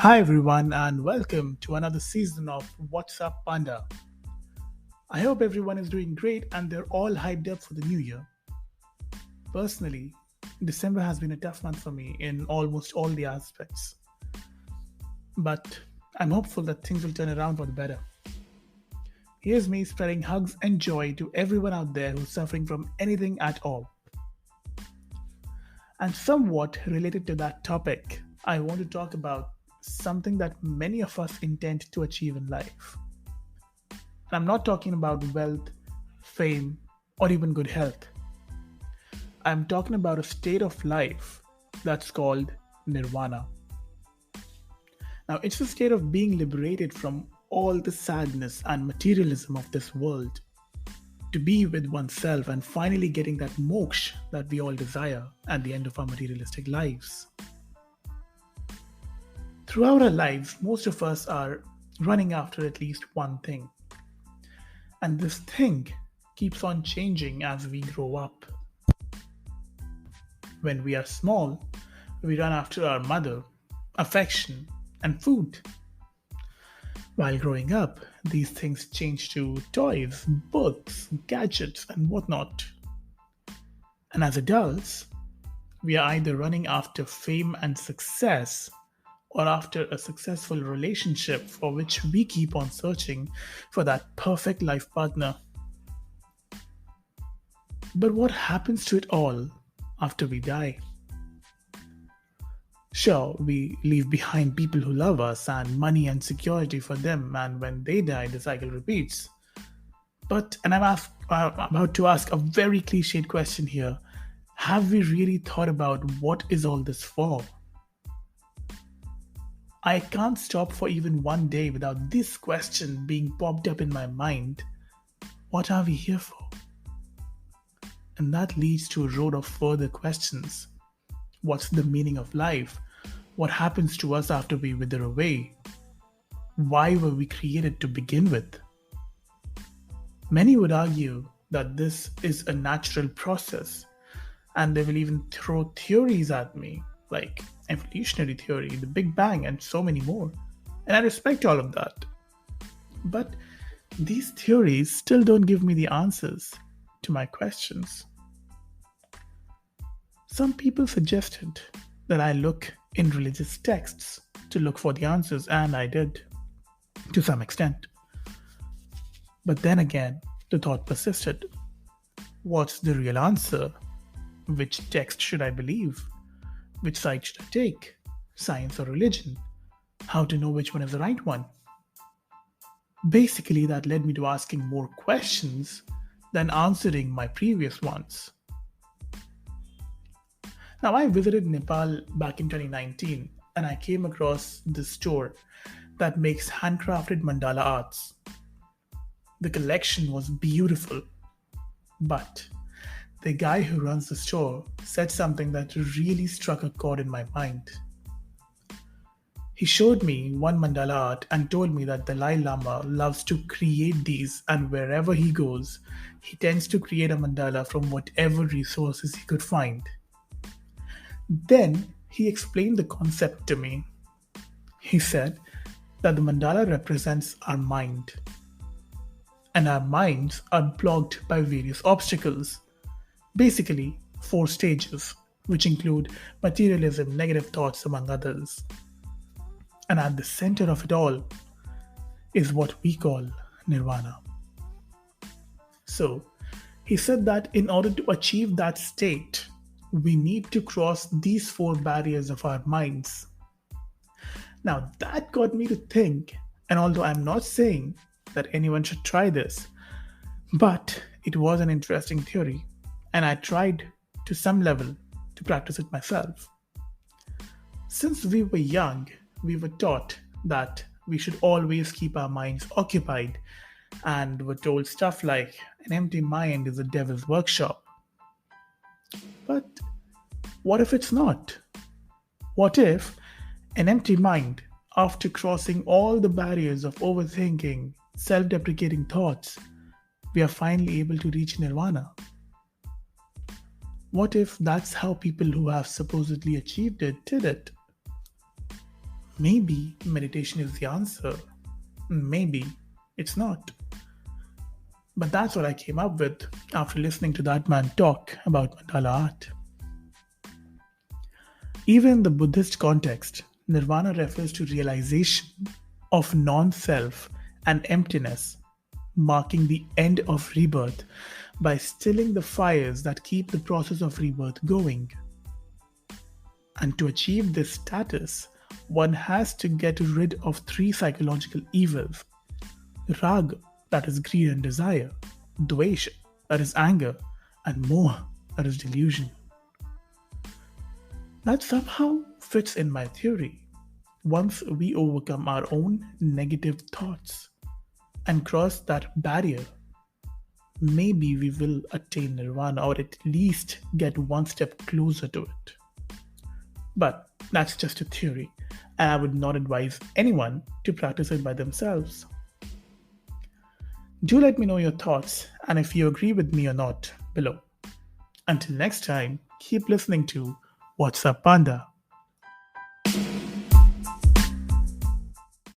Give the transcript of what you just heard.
Hi everyone and welcome to another season of What's Up Panda. I hope everyone is doing great and they're all hyped up for the new year. Personally, December has been a tough month for me in almost all the aspects, but I'm hopeful that things will turn around for the better. Here's me spreading hugs and joy to everyone out there who's suffering from anything at all. And somewhat related to that topic, I want to talk about something that many of us intend to achieve in life. And I'm not talking about wealth, fame, or even good health. I'm talking about a state of life that's called Nirvana. Now, it's a state of being liberated from all the sadness and materialism of this world, to be with oneself and finally getting that moksha that we all desire at the end of our materialistic lives. Throughout our lives, most of us are running after at least one thing, and this thing keeps on changing as we grow up. When we are small, we run after our mother, affection, and food. While growing up, these things change to toys, books, gadgets, and whatnot. And as adults, we are either running after fame and success or after a successful relationship for which we keep on searching for that perfect life partner. But what happens to it all after we die? Sure, we leave behind people who love us and money and security for them, and when they die, the cycle repeats. And I'm about to ask a very cliched question here. Have we really thought about what is all this for? I can't stop for even one day without this question being popped up in my mind. What are we here for? And that leads to a road of further questions. What's the meaning of life? What happens to us after we wither away? Why were we created to begin with? Many would argue that this is a natural process, and they will even throw theories at me, like evolutionary theory, the Big Bang, and so many more. And I respect all of that. But these theories still don't give me the answers to my questions. Some people suggested that I look in religious texts to look for the answers, and I did, to some extent. But then again, the thought persisted. What's the real answer? Which text should I believe? Which side should I take? Science or religion? How to know which one is the right one? Basically, that led me to asking more questions than answering my previous ones. Now, I visited Nepal back in 2019 and I came across this store that makes handcrafted mandala arts. The collection was beautiful, but the guy who runs the store said something that really struck a chord in my mind. He showed me one mandala art and told me that Dalai Lama loves to create these, and wherever he goes, he tends to create a mandala from whatever resources he could find. Then he explained the concept to me. He said that the mandala represents our mind, and our minds are blocked by various obstacles. Basically, four stages, which include materialism, negative thoughts, among others. And at the center of it all is what we call nirvana. So, he said that in order to achieve that state, we need to cross these four barriers of our minds. Now, that got me to think, and although I'm not saying that anyone should try this, but it was an interesting theory, and I tried to some level to practice it myself. Since we were young, we were taught that we should always keep our minds occupied, and were told stuff like an empty mind is a devil's workshop. But what if it's not? What if an empty mind, after crossing all the barriers of overthinking, self deprecating thoughts, we are finally able to reach nirvana? What if that's how people who have supposedly achieved it did it? Maybe meditation is the answer. Maybe it's not. But that's what I came up with after listening to that man talk about mandala art. Even in the Buddhist context, Nirvana refers to realization of non self and emptiness, marking the end of rebirth by stilling the fires that keep the process of rebirth going. And to achieve this status, one has to get rid of three psychological evils: raga, that is greed and desire; dvesha, that is anger; and moha, that is delusion. That somehow fits in my theory. Once we overcome our own negative thoughts and cross that barrier, maybe we will attain nirvana or at least get one step closer to it. But that's just a theory, and I would not advise anyone to practice it by themselves. Do let me know your thoughts and if you agree with me or not below. Until next time, keep listening to What's Up Panda.